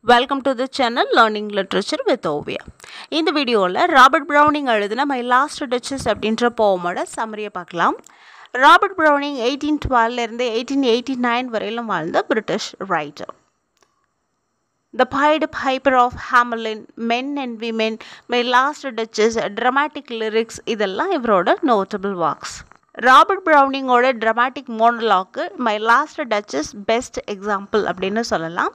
Welcome to the channel Learning Literature with Ovia. In the video, Robert Browning எழுதின My Last Duchess அப்படின்ற போமோட சம்மரியை பார்க்கலாம். Robert browning 1812 இருந்து 1889 வரையிலும் வாழ்ந்த British writer. The Pied Piper of Hamelin, Men and Women, My Last Duchess, Dramatic Lyrics இதெல்லாம் இவரோட notable works. Robert ப்ரௌனிங்கோட dramatic monologue My last Duchess best example அப்படின்னு சொல்லலாம்.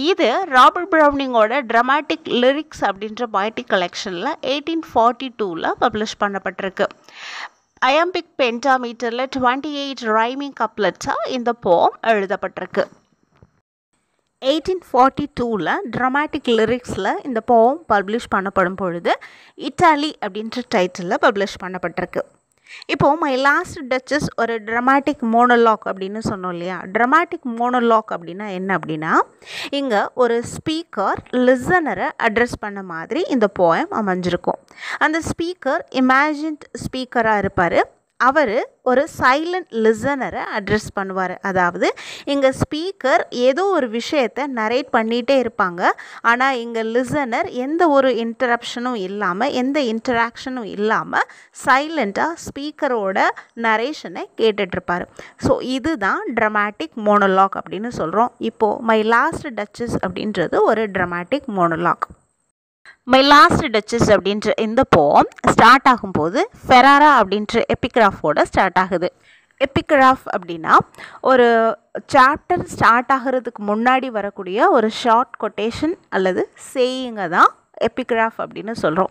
இது ராபர்ட் ப்ரௌனிங்கோட ட்ராமாட்டிக் லிரிக்ஸ் அப்படின்ற poetic கலெக்ஷனில் 1842 பப்ளிஷ் பண்ணப்பட்டிருக்கு. iambic பென்டாமீட்டரில் 28 ரைமிங் கப்லெட்ஸாக இந்த போம் எழுதப்பட்டிருக்கு. 1842 ட்ராமாட்டிக் லிரிக்ஸில் இந்த போம் பப்ளிஷ் பண்ணப்படும் பொழுது இட்டாலி அப்படின்ற டைட்டிலில் பப்ளிஷ் பண்ணப்பட்டிருக்கு. இப்போது மை லாஸ்ட் டச்சஸ் ஒரு ட்ராமாட்டிக் மோனோலாக் அப்படின்னு சொன்னோம் இல்லையா. ட்ராமாட்டிக் மோனோலாக் அப்படின்னா என்ன அப்படின்னா, இங்கே ஒரு ஸ்பீக்கர் லிசனரை அட்ரஸ் பண்ண மாதிரி இந்த போயம் அமைஞ்சிருக்கும். அந்த ஸ்பீக்கர் இமேஜின்ட் ஸ்பீக்கராக இருப்பார். அவர் ஒரு சைலண்ட் லிசனரை அட்ரஸ் பண்ணுவார். அதாவது இங்கே ஸ்பீக்கர் ஏதோ ஒரு விஷயத்தை நரேட் பண்ணிகிட்டே இருப்பாங்க. ஆனால் இங்கே லிசனர் எந்த ஒரு இன்டரப்ஷனும் இல்லாமல், எந்த இன்டராக்ஷனும் இல்லாமல் சைலண்ட்டாக ஸ்பீக்கரோட நரேஷனை கேட்டுட்ருப்பார். ஸோ இதுதான் ட்ராமாட்டிக் மோனோலாக் அப்படின்னு சொல்கிறோம். இப்போது மை லாஸ்ட் டச்சஸ் அப்படின்றது ஒரு dramatic monologue. My last duchess அப்படின்ற இந்த போம் ஸ்டார்ட் ஆகும்போது ஃபெராரா அப்படின்ற எபிகிராஃபோட ஸ்டார்ட் ஆகுது. எபிகிராஃப் அப்படின்னா ஒரு சாப்டர் ஸ்டார்ட் ஆகிறதுக்கு முன்னாடி வரக்கூடிய ஒரு ஷார்ட் கொட்டேஷன் அல்லது சேயிங்கை தான் எபிகிராஃப் அப்படின்னு சொல்கிறோம்.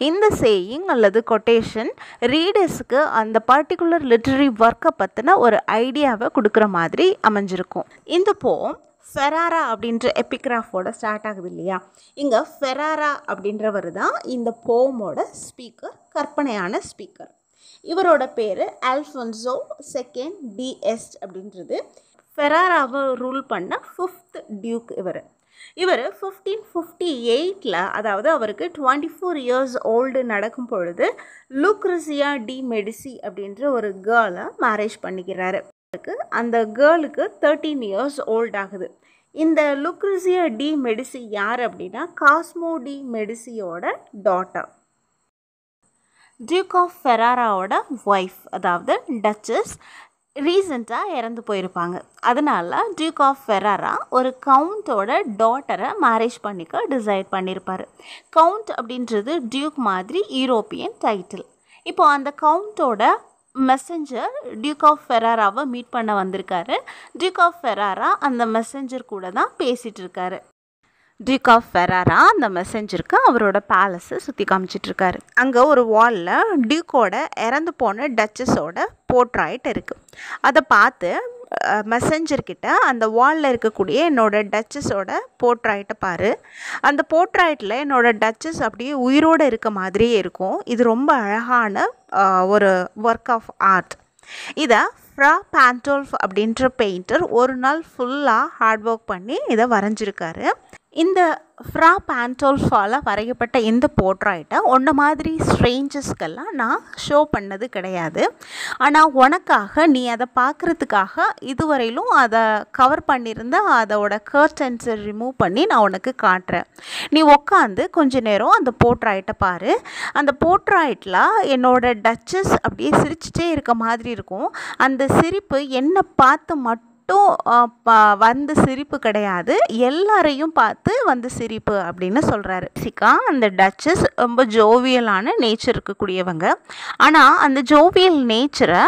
இந்த சேயிங் அல்லது கொட்டேஷன் ரீடர்ஸுக்கு அந்த பர்டிகுலர் லிட்ரரி ஒர்க்கை பற்றின ஒரு ஐடியாவை கொடுக்குற மாதிரி அமைஞ்சிருக்கும். இந்த போம் ஃபெராரா அப்படின்ற எபிகிராஃபோட ஸ்டார்ட் ஆகுது இல்லையா. இங்கே ஃபெராரா அப்படின்றவர் தான் இந்த போமோட ஸ்பீக்கர், கற்பனையான ஸ்பீக்கர். இவரோட பேர் அல்ஃபோன்சோ செகண்ட் டி எஸ்ட் அப்படின்றது. ஃபெராராவை ரூல் பண்ண 5th டியூக் இவர் 1558 அதாவது அவருக்கு 24 இயர்ஸ் ஓல்டு நடக்கும் பொழுது லூக்ரிசியா டி மெடிசி அப்படின்ற ஒரு கேர்ளை மேரேஜ் பண்ணிக்கிறாரு. அந்த கேர்ளுக்கு 13 இயர்ஸ் ஓல்ட் ஆகுது. இந்த லூக்ரிசியா டி மெடிசி யார் அப்படின்னா காஸ்மோ டி மெடிசியோட டாட்டர். டியூக் ஆஃப் ஃபெராராவோட ஒய்ஃப், அதாவது டச்சஸ், ரீசெண்டாக இறந்து போயிருப்பாங்க. அதனால டியூக் ஆஃப் ஃபெராரா ஒரு கவுண்டோட டாட்டரை மேரேஜ் பண்ணிக்க டிசைட் பண்ணியிருப்பார். கவுண்ட் அப்படின்றது டியூக் மாதிரி யூரோப்பியன் டைட்டில். இப்போது அந்த கவுண்டோட மெசஞ்சர் டியூக் ஆஃப் ஃபெராராவை மீட் பண்ண வந்திருக்காரு. டியூக் ஆஃப் ஃபெராரா அந்த மெசஞ்சர் கூட தான் பேசிகிட்டு இருக்காரு. டியூக் ஆஃப் ஃபெராரா அந்த மெசஞ்சருக்கு அவரோட பேலஸை சுற்றி காமிச்சிட்ருக்காரு. அங்கே ஒரு வாலில் டியூக்கோட இறந்து போன டச்சஸோட போர்ட்ரைட் இருக்குது. அதை பார்த்து மெசஞ்சர்கிட்ட அந்த வாலில் இருக்கக்கூடிய என்னோடய டச்சஸோட போர்ட்ரைட்டை பாரு, அந்த போர்ட்ரைட்டில் என்னோடய டச்சஸ் அப்படியே உயிரோடு இருக்க மாதிரியே இருக்கும். இது ரொம்ப அழகான ஒரு ஒர்க் ஆஃப் ஆர்ட். இதை ஃப்ரா பாண்டோல்ஃப் அப்படின்ற பெயிண்டர் ஒரு நாள் ஃபுல்லாக ஹார்ட் ஒர்க் பண்ணி இதை வரைஞ்சிருக்காரு. இந்த ஃப்ரா பாண்டோல்ஃபால் வரையப்பட்ட இந்த போர்ட்ரைட்டை ஒன்றை மாதிரி ஸ்ட்ரேஞ்சர்ஸ்க்கெல்லாம் நான் ஷோ பண்ணது கிடையாது. ஆனால் உனக்காக, நீ அதை பார்க்குறதுக்காக இதுவரையிலும் அதை கவர் பண்ணியிருந்த அதோட கர்டன்ஸை ரிமூவ் பண்ணி நான் உனக்கு காட்டுறேன். நீ உட்காந்து கொஞ்ச நேரம் அந்த போர்ட்ரைட்டை பாரு. அந்த போர்ட்ரைட்டில் என்னோட டச்சஸ் அப்படியே சிரிச்சிட்டே இருக்க மாதிரி இருக்கும். அந்த சிரிப்பு என்னை பார்த்து மட்டும் வந்து சிரிப்பு கிடையாது, எல்லாரையும் பார்த்து வந்து சிரிப்பு அப்படின்னு சொல்கிறாரு. அந்த டச்சஸ் ரொம்ப ஜோவியலான நேச்சர் இருக்கக்கூடியவங்க. ஆனால் அந்த ஜோவியல் நேச்சரை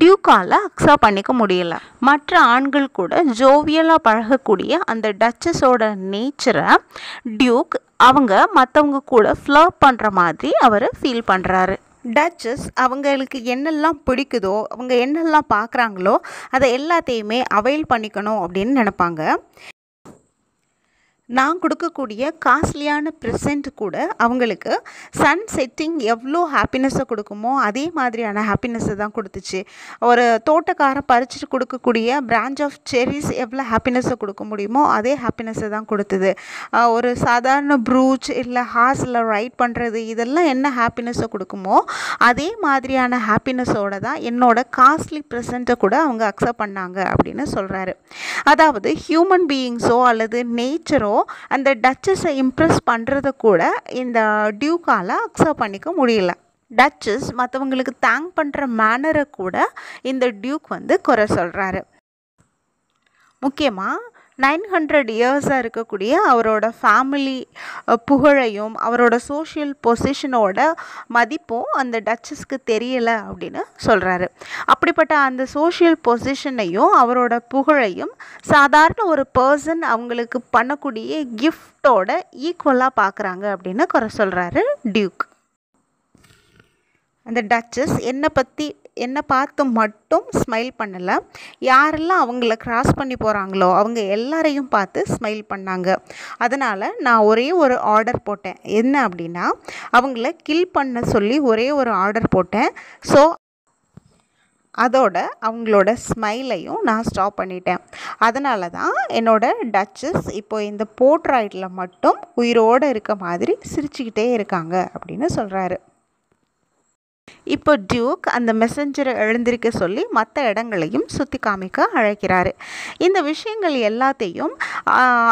டியூக்கால் அக்செப்ட் பண்ணிக்க முடியலை. மற்ற ஆண்கள் கூட ஜோவியலாக பழகக்கூடிய அந்த டச்சஸோட நேச்சரை டியூக் அவங்க மற்றவங்க கூட ஃப்ளர்ட் பண்ணுற மாதிரி அவர் ஃபீல் பண்ணுறாரு. டச்சஸ் அவங்களுக்கு என்னெல்லாம் பிடிக்குதோ, அவங்க என்னெல்லாம் பார்க்குறாங்களோ அதை எல்லாத்தையுமே அவைல் பண்ணிக்கணும் அப்படின்னு நினைப்பாங்க. நான் கொடுக்கக்கூடிய காஸ்ட்லியான ப்ரெசென்ட் கூட அவங்களுக்கு சன் செட்டிங் எவ்வளோ ஹாப்பினஸை கொடுக்குமோ அதே மாதிரியான ஹாப்பினஸை தான் கொடுத்துச்சு. ஒரு தோட்டக்காரன் பறிச்சுட்டு கொடுக்கக்கூடிய பிரான்ச் ஆஃப் செரிஸ் எவ்வளோ ஹாப்பினஸை கொடுக்க முடியுமோ அதே ஹாப்பினஸை தான் கொடுத்தது. ஒரு சாதாரண ப்ரூச் இல்லை ஹார்ஸில் ரைட் பண்ணுறது இதெல்லாம் என்ன ஹாப்பினஸை கொடுக்குமோ அதே மாதிரியான ஹாப்பினஸோடு தான் என்னோட காஸ்ட்லி ப்ரெசென்ட்டை கூட அவங்க அக்செப்ட் பண்ணாங்க அப்படின்னு சொல்கிறாரு. அதாவது ஹியூமன் பீயிங்ஸோ அல்லது நேச்சரோ அந்த டச்சஸை இம்ப்ரெஸ் பண்ணுறத கூட இந்த டியூக்கால் அக்செப்ட் பண்ணிக்க முடியல. டச்சஸ் மற்றவங்களுக்கு தேங்க் பண்ணுற மேனரை கூட இந்த டியூக் வந்து குறை சொல்கிறாரு. முக்கியமாக 900 இயர்ஸாக இருக்கக்கூடிய அவரோட ஃபேமிலி புகழையும் அவரோட சோஷியல் பொசிஷனோட மதிப்பும் அந்த டச்சஸ்க்கு தெரியலை அப்படின்னு சொல்கிறாரு. அப்படிப்பட்ட அந்த சோஷியல் பொசிஷனையும் அவரோட புகழையும் சாதாரண ஒரு பர்சன் அவங்களுக்கு பண்ணக்கூடிய கிஃப்டோட ஈக்குவலாக பார்க்குறாங்க அப்படின்னு குறை சொல்கிறாரு டியூக். அந்த டச்சஸ் என்னை பார்த்து மட்டும் ஸ்மைல் பண்ணலை, யாரெல்லாம் அவங்கள கிராஸ் பண்ணி போகிறாங்களோ அவங்க எல்லாரையும் பார்த்து ஸ்மைல் பண்ணாங்க. அதனால் நான் ஒரே ஒரு ஆர்டர் போட்டேன். என்ன அப்படின்னா, அவங்கள கில் பண்ண சொல்லி ஒரே ஒரு ஆர்டர் போட்டேன். ஸோ அதோட அவங்களோட ஸ்மைலையும் நான் ஸ்டாப் பண்ணிட்டேன். அதனால தான் என்னோட டச்சஸ் இப்போ இந்த போர்ட்ரைட்டில் மட்டும் உயிரோடு இருக்க மாதிரி சிரிச்சுக்கிட்டே இருக்காங்க அப்படின்னு சொல்கிறாரு. இப்போ டியூக் அந்த மெசஞ்சரை எழுந்திருக்க சொல்லி மற்ற இடங்களையும் சுற்றி காமிக்க அழைக்கிறாரு. இந்த விஷயங்கள் எல்லாத்தையும்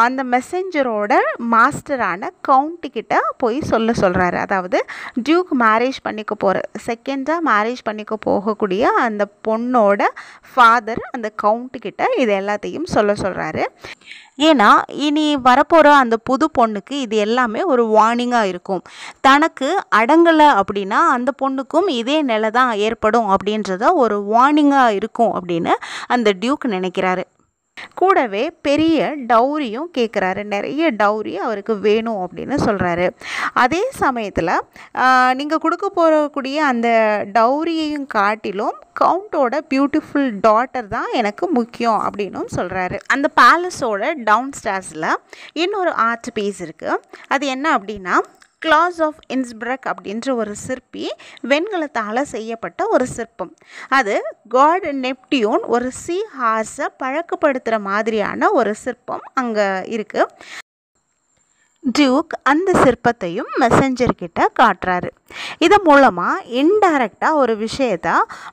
அந்த மெசஞ்சரோட மாஸ்டரான கவுண்ட்டுக்கிட்ட போய் சொல்கிறாரு. அதாவது டியூக் மேரேஜ் பண்ணிக்க செகண்டாக மேரேஜ் பண்ணிக்க போகக்கூடிய அந்த பொண்ணோட ஃபாதர் அந்த கவுண்ட்டுக்கிட்ட இது எல்லாத்தையும் சொல்கிறாரு. ஏன்னா இனி வரப்போகிற அந்த புது பொண்ணுக்கு இது எல்லாமே ஒரு வார்னிங்காக இருக்கும். தனக்கு அடங்கலை அப்படின்னா அந்த பொண்ணுக்கும் இதே நிலை தான் ஏற்படும் அப்படின்றத ஒரு வார்னிங்காக இருக்கும் அப்படின்னு அந்த டியூக் நினைக்கிறாரு. கூடவே பெரிய டவுரியும் கேட்குறாரு. நிறைய டவுரி அவருக்கு வேணும் அப்படின்னு சொல்கிறாரு. அதே சமயத்தில் நீங்கள் கொடுக்க போகக்கூடிய அந்த டவுரியையும் காட்டிலும் கவுண்டோட பியூட்டிஃபுல் டாட்டர் தான் எனக்கு முக்கியம் அப்படின்னும் சொல்கிறாரு. அந்த பேலஸோட டவுன் ஸ்டேர்ஸில் இன்னொரு ஆர்ட் பீஸ் இருக்குது. அது என்ன அப்படின்னா, கிளாஸ் ஆஃப் இன்ஸ்பிரக் அப்படின்ற ஒரு சிற்பி வெண்கலத்தால் செய்யப்பட்ட ஒரு சிற்பம். அது காட் நெப்டியூன் ஒரு சீ ஹார்ஸை பழக்கப்படுத்துகிற மாதிரியான ஒரு சிற்பம் அங்கே இருக்குது. டியூக் அந்த சிற்பத்தையும் மெசஞ்சர்கிட்ட காட்டுறாரு. இது மூலமாக இன்டைரக்டாக ஒரு விஷயத்த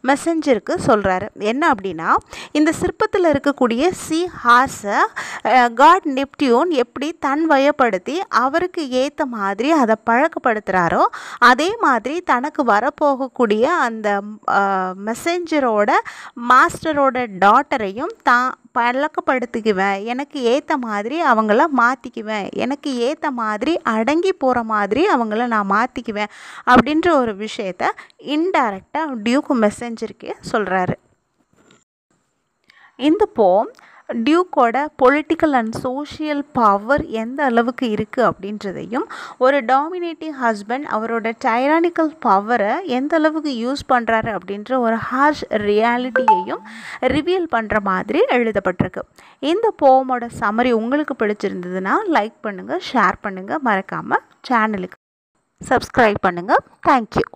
மெசஞ்சருக்கு சொல்கிறாரு. என்ன அப்படின்னா, இந்த சிற்பத்தில் இருக்கக்கூடிய சீ ஹார்ஸை காட் நெப்டியூன் எப்படி தன்வயப்படுத்தி அவருக்கு ஏற்ற மாதிரி அதை பழக்கப்படுத்துகிறாரோ அதே மாதிரி தனக்கு வரப்போகக்கூடிய அந்த மெசஞ்சரோட மாஸ்டரோட டாட்டரையும் தான் பழக்கப்படுத்திக்குவேன். எனக்கு ஏற்ற மாதிரி அவங்கள மாற்றிக்குவேன், எனக்கு ஏற்ற மாதிரி அடங்கி போகிற மாதிரி அவங்கள நான் மாற்றிக்குவேன் அப்படின்ற ஒரு விஷயத்த இன்டைரக்டாக டியூக் மெசஞ்சருக்கு சொல்கிறாரு. இந்த போம் டியூக்கோட பொலிட்டிக்கல் அண்ட் சோஷியல் பவர் எந்த அளவுக்கு இருக்குது அப்படின்றதையும், ஒரு டாமினேட்டிங் ஹஸ்பண்ட் அவரோட டைரானிக்கல் பவரை எந்த அளவுக்கு யூஸ் பண்ணுறாரு அப்படின்ற ஒரு ஹார்ஷ் ரியாலிட்டியையும் ரிவீல் பண்ணுற மாதிரி எழுதப்பட்டிருக்கு. இந்த போமோட சம்மரி உங்களுக்கு பிடிச்சிருந்ததுன்னா லைக் பண்ணுங்கள், ஷேர் பண்ணுங்கள், மறக்காமல் சேனலுக்கு சப்ஸ்கிரைப் பண்ணுங்கள். தேங்க்யூ.